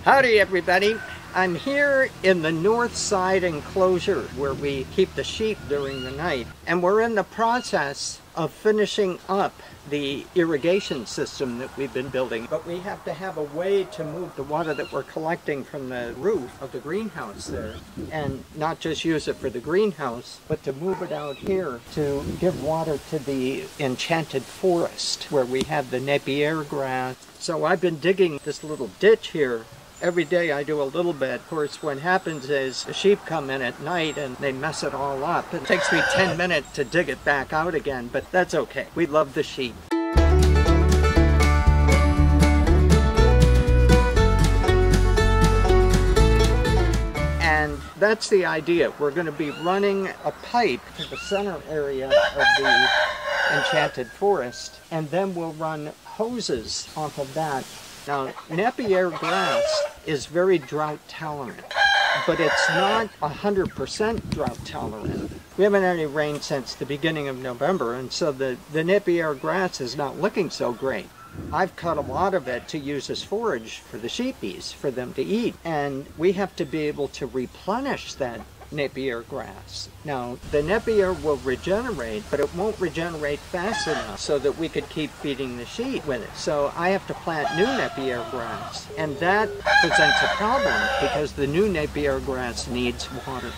Howdy everybody. I'm here in the north side enclosure where we keep the sheep during the night, and we're in the process of finishing up the irrigation system that we've been building. But we have to have a way to move the water that we're collecting from the roof of the greenhouse there, and not just use it for the greenhouse, but to move it out here to give water to the enchanted forest where we have the Napier grass. So I've been digging this little ditch here. Every day I do a little bit. Of course, what happens is the sheep come in at night and they mess it all up. It takes me 10 minutes to dig it back out again, but that's okay. We love the sheep. And that's the idea. We're going to be running a pipe to the center area of the enchanted forest, and then we'll run hoses off of that. Now, Napier grass is very drought tolerant, but it's not 100% drought tolerant. We haven't had any rain since the beginning of November, and so the Napier grass is not looking so great. I've cut a lot of it to use as forage for the sheepies, for them to eat, and we have to be able to replenish that Napier grass. Now, the Napier will regenerate, but it won't regenerate fast enough so that we could keep feeding the sheep with it. So I have to plant new Napier grass, and that presents a problem because the new Napier grass needs water.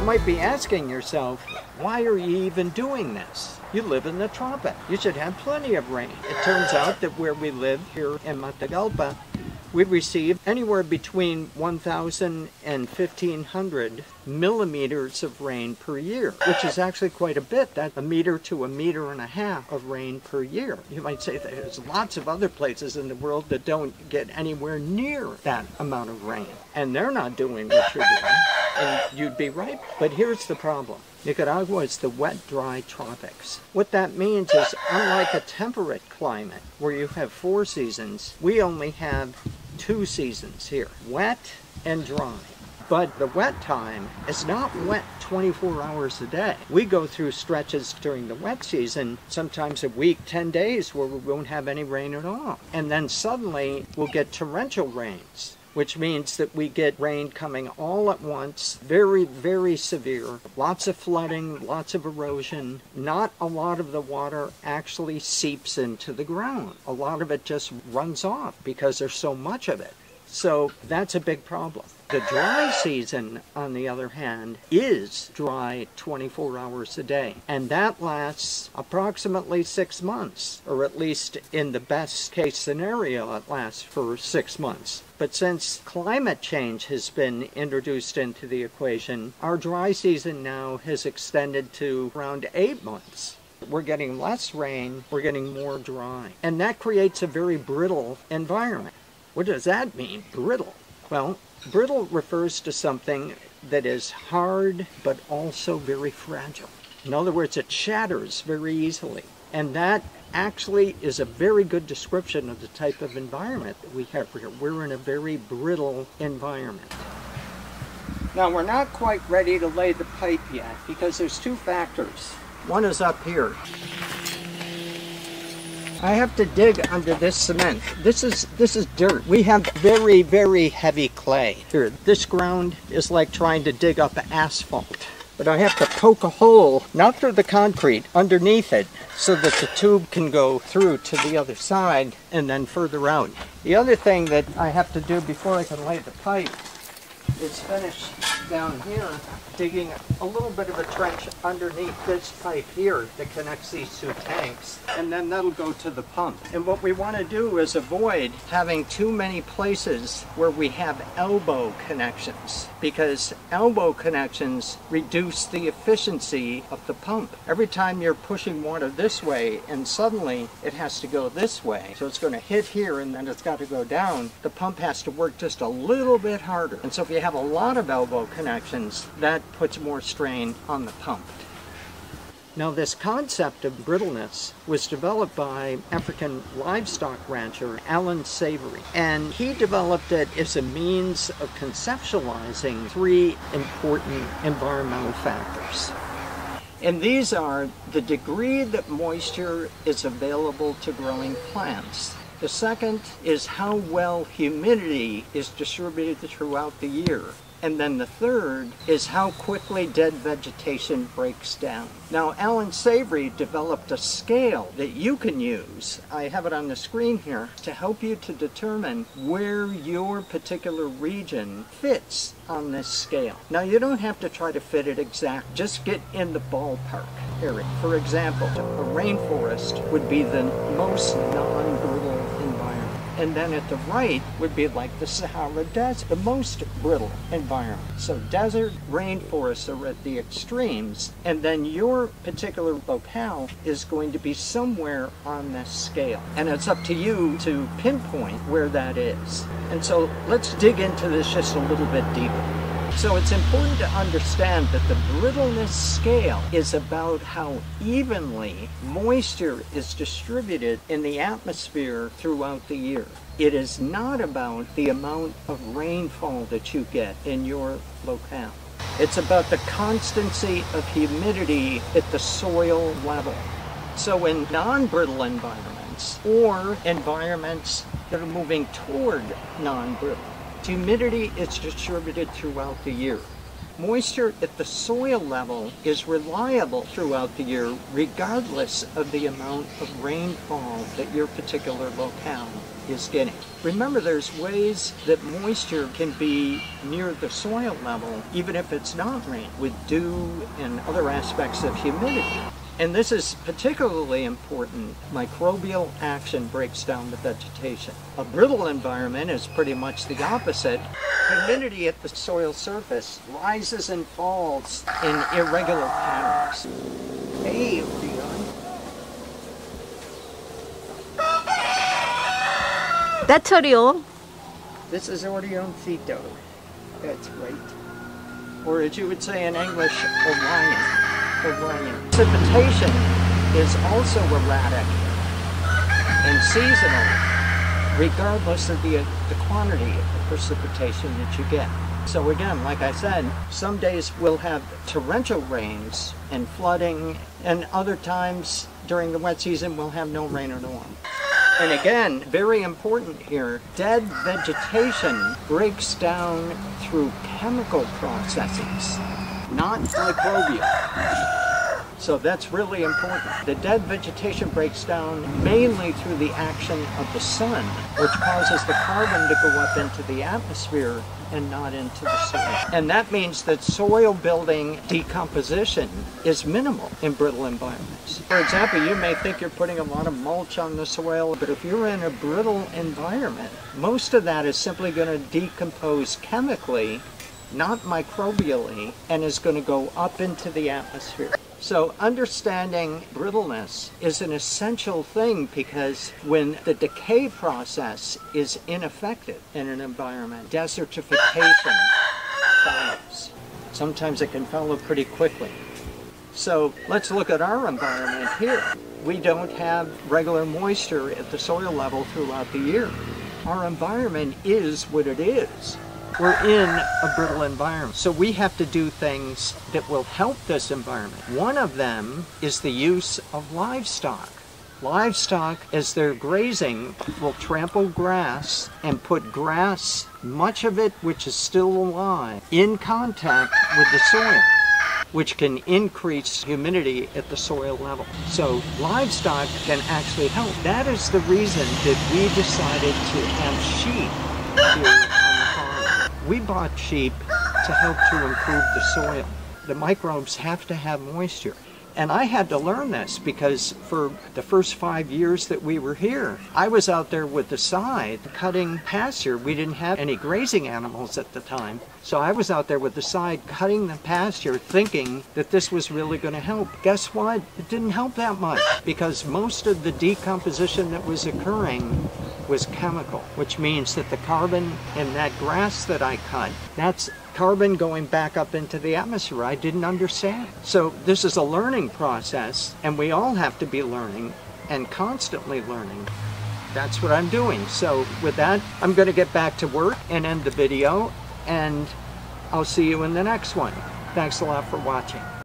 Might be asking yourself, why are you even doing this? You live in the tropics. You should have plenty of rain. It turns out that where we live here in Matagalpa, we receive anywhere between 1,000 and 1,500 millimeters of rain per year, which is actually quite a bit. That's 1 meter to 1.5 meters of rain per year. You might say that there's lots of other places in the world that don't get anywhere near that amount of rain, and they're not doing what you're doing. And you'd be right. But here's the problem. Nicaragua is the wet, dry tropics. What that means is, unlike a temperate climate where you have 4 seasons, we only have 2 seasons here, wet and dry. But the wet time is not wet 24 hours a day. We go through stretches during the wet season, sometimes a week, 10 days, where we won't have any rain at all. And then suddenly we'll get torrential rains, which means that we get rain coming all at once, very, very severe, lots of flooding, lots of erosion. Not a lot of the water actually seeps into the ground. A lot of it just runs off because there's so much of it. So that's a big problem. The dry season, on the other hand, is dry 24 hours a day. And that lasts approximately 6 months, or at least in the best case scenario, it lasts for 6 months. But since climate change has been introduced into the equation, our dry season now has extended to around 8 months. We're getting less rain, we're getting more dry. And that creates a very brittle environment. What does that mean, brittle? Well, brittle refers to something that is hard but also very fragile. In other words, it shatters very easily. And that actually is a very good description of the type of environment that we have here. We're in a very brittle environment. Now, we're not quite ready to lay the pipe yet because there's 2 factors. One is up here. I have to dig under this cement. This is dirt. We have very, very heavy clay here. This ground is like trying to dig up asphalt. But I have to poke a hole, not through the concrete, underneath it, so that the tube can go through to the other side and then further out. The other thing that I have to do before I can lay the pipe is finish down here, digging a little bit of a trench underneath this pipe here that connects these 2 tanks, and then that'll go to the pump. And what we want to do is avoid having too many places where we have elbow connections, because elbow connections reduce the efficiency of the pump. Every time you're pushing water this way and suddenly it has to go this way, so it's going to hit here and then it's got to go down, the pump has to work just a little bit harder. And so if you have a lot of elbow connections, that puts more strain on the pump. Now, this concept of brittleness was developed by African livestock rancher Alan Savory, and he developed it as a means of conceptualizing three important environmental factors. And these are the degree that moisture is available to growing plants. The second is how well humidity is distributed throughout the year. And then the third is how quickly dead vegetation breaks down. Now, Alan Savory developed a scale that you can use, I have it on the screen here, to help you to determine where your particular region fits on this scale. Now, you don't have to try to fit it exact, just get in the ballpark area. For example, a rainforest would be the most non-brittle environment. And then at the right would be like the Sahara Desert, the most brittle environment. So desert, rainforests are at the extremes, and then your particular locale is going to be somewhere on this scale. And it's up to you to pinpoint where that is. And so let's dig into this just a little bit deeper. So it's important to understand that the brittleness scale is about how evenly moisture is distributed in the atmosphere throughout the year. It is not about the amount of rainfall that you get in your locale. It's about the constancy of humidity at the soil level. So in non-brittle environments, or environments that are moving toward non-brittle, humidity is distributed throughout the year. Moisture at the soil level is reliable throughout the year, regardless of the amount of rainfall that your particular locale is getting. Remember, there's ways that moisture can be near the soil level, even if it's not rain, with dew and other aspects of humidity. And this is particularly important. Microbial action breaks down the vegetation. A brittle environment is pretty much the opposite. Humidity at the soil surface rises and falls in irregular patterns. Hey, Leon. That's Orion. This is Orioncito. That's right. Or as you would say in English, Orion. Precipitation is also erratic and seasonal, regardless of the quantity of precipitation that you get. So again, like I said, some days we'll have torrential rains and flooding, and other times during the wet season we'll have no rain at all. And again, very important here, dead vegetation breaks down through chemical processes, not microbial. So that's really important. The dead vegetation breaks down mainly through the action of the sun, which causes the carbon to go up into the atmosphere and not into the soil. And that means that soil building decomposition is minimal in brittle environments. For example, you may think you're putting a lot of mulch on the soil, but if you're in a brittle environment, most of that is simply going to decompose chemically, not microbially, and is going to go up into the atmosphere. So understanding brittleness is an essential thing, because when the decay process is ineffective in an environment, desertification follows. Sometimes it can follow pretty quickly. So let's look at our environment here. We don't have regular moisture at the soil level throughout the year. Our environment is what it is. We're in a brittle environment, so we have to do things that will help this environment. One of them is the use of livestock. Livestock, as they're grazing, will trample grass and put grass, much of it which is still alive, in contact with the soil, which can increase humidity at the soil level. So livestock can actually help. That is the reason that we decided to have sheep here on the farm. We bought sheep to help to improve the soil. The microbes have to have moisture. And I had to learn this, because for the first 5 years that we were here, I was out there with the scythe cutting pasture. We didn't have any grazing animals at the time. So I was out there with the scythe cutting the pasture, thinking that this was really going to help. Guess what? It didn't help that much, because most of the decomposition that was occurring was chemical, which means that the carbon in that grass that I cut, that's carbon going back up into the atmosphere. I didn't understand. So this is a learning process, and we all have to be learning and constantly learning. That's what I'm doing. So with that, I'm going to get back to work and end the video, and I'll see you in the next one. Thanks a lot for watching.